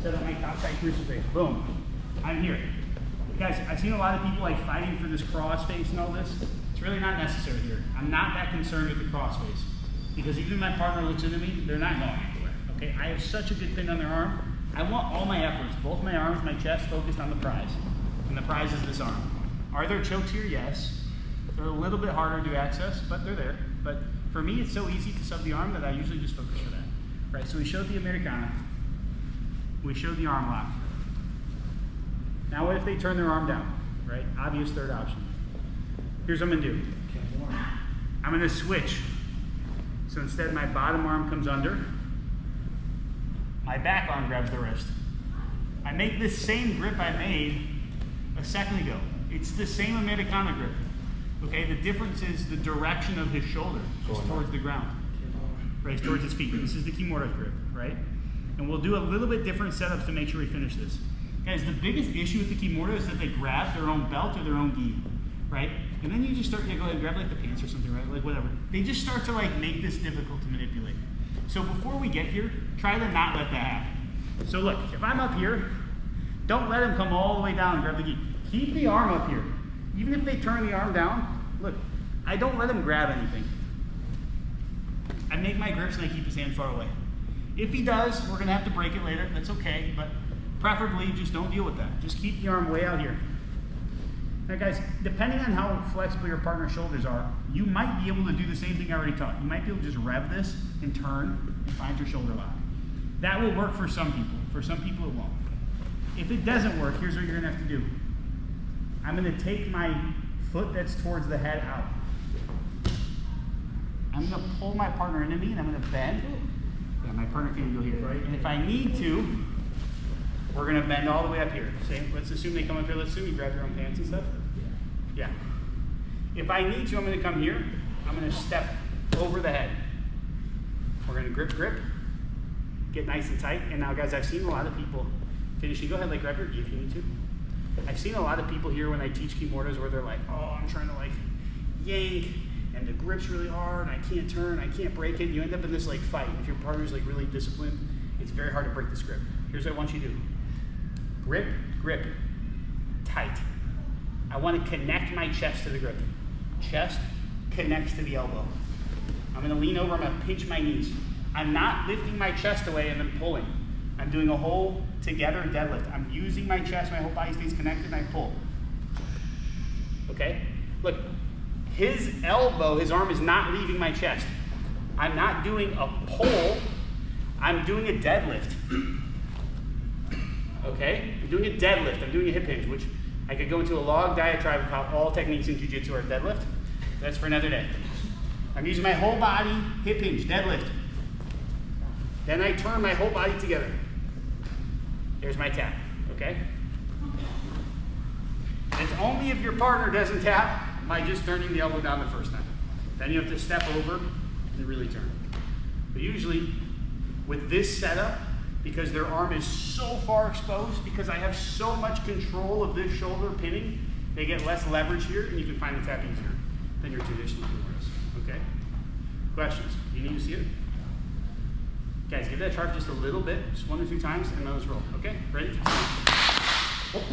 set up my top side crucifix, boom, I'm here. Guys, I've seen a lot of people like fighting for this cross face and all this. It's really not necessary here. I'm not that concerned with the cross face because even if my partner looks into me, they're not going anywhere, okay? I have such a good pin on their arm. I want all my efforts, both my arms, my chest, focused on the prize. And the prize is this arm. Are there chokes here? Yes. They're a little bit harder to access, but they're there. But for me, it's so easy to sub the arm that I usually just focus for that. Right, so we showed the Americana. We showed the arm lock. Now what if they turn their arm down, right? Obvious third option. Here's what I'm gonna do. I'm gonna switch. So instead my bottom arm comes under, my back arm grabs the wrist. I make this same grip I made a second ago. It's the same Americana grip. Okay, the difference is the direction of his shoulder is towards the ground. Right, towards his feet. This is the Kamora grip, right? And we'll do a little bit different setups to make sure we finish this. Guys, the biggest issue with the Kamora is that they grab their own belt or their own gi, right? And then you just start, go ahead and grab like the pants or something, right? Like whatever. They just start to like make this difficult to manipulate. So before we get here, try to not let that happen. So look, if I'm up here, don't let him come all the way down and grab the gi. Keep the arm up here. Even if they turn the arm down, look, I don't let him grab anything. I make my grips and I keep his hand far away. If he does, we're gonna have to break it later, that's okay, but preferably just don't deal with that. Just keep the arm way out here. Now guys, depending on how flexible your partner's shoulders are, you might be able to do the same thing I already taught. You might be able to just rev this and turn and find your shoulder lock. That will work for some people. For some people it won't. If it doesn't work, here's what you're gonna have to do. I'm gonna take my foot that's towards the head out. I'm gonna pull my partner into me and I'm gonna bend. Yeah, my partner can go here, right? And if I need to, we're gonna bend all the way up here. Same, let's assume they come up here. Let's assume you grab your own pants and stuff. Yeah. If I need to, I'm gonna come here. I'm gonna step over the head. We're gonna grip, get nice and tight. And now guys, I've seen a lot of people finishing. Go ahead, like grab your gi if you need to. I've seen a lot of people here when I teach Kamoras where they're like, oh, I'm trying to like yank and the grip's really hard and I can't turn, I can't break it. You end up in this like fight. If your partner's like really disciplined, it's very hard to break this grip. Here's what I want you to do. Grip, tight. I want to connect my chest to the grip. Chest connects to the elbow. I'm gonna lean over, I'm gonna pinch my knees. I'm not lifting my chest away and then pulling. I'm doing a whole together deadlift. I'm using my chest, my whole body stays connected, and I pull. Okay? Look, his elbow, his arm is not leaving my chest. I'm not doing a pull, I'm doing a deadlift. Okay? I'm doing a deadlift, I'm doing a hip hinge, which I could go into a long diatribe of how all techniques in jiu-jitsu are deadlift. That's for another day. I'm using my whole body, hip hinge, deadlift. Then I turn my whole body together. There's my tap, okay? It's only if your partner doesn't tap by just turning the elbow down the first time. Then you have to step over and really turn. But usually, with this setup, because their arm is so far exposed, because I have so much control of this shoulder pinning, they get less leverage here, and you can find the tap easier than your traditional Kamoras, okay? Questions? Do you need to see it? Guys, give that sharp just a little bit, just 1 or 2 times, and let us roll, okay? Ready? Oh.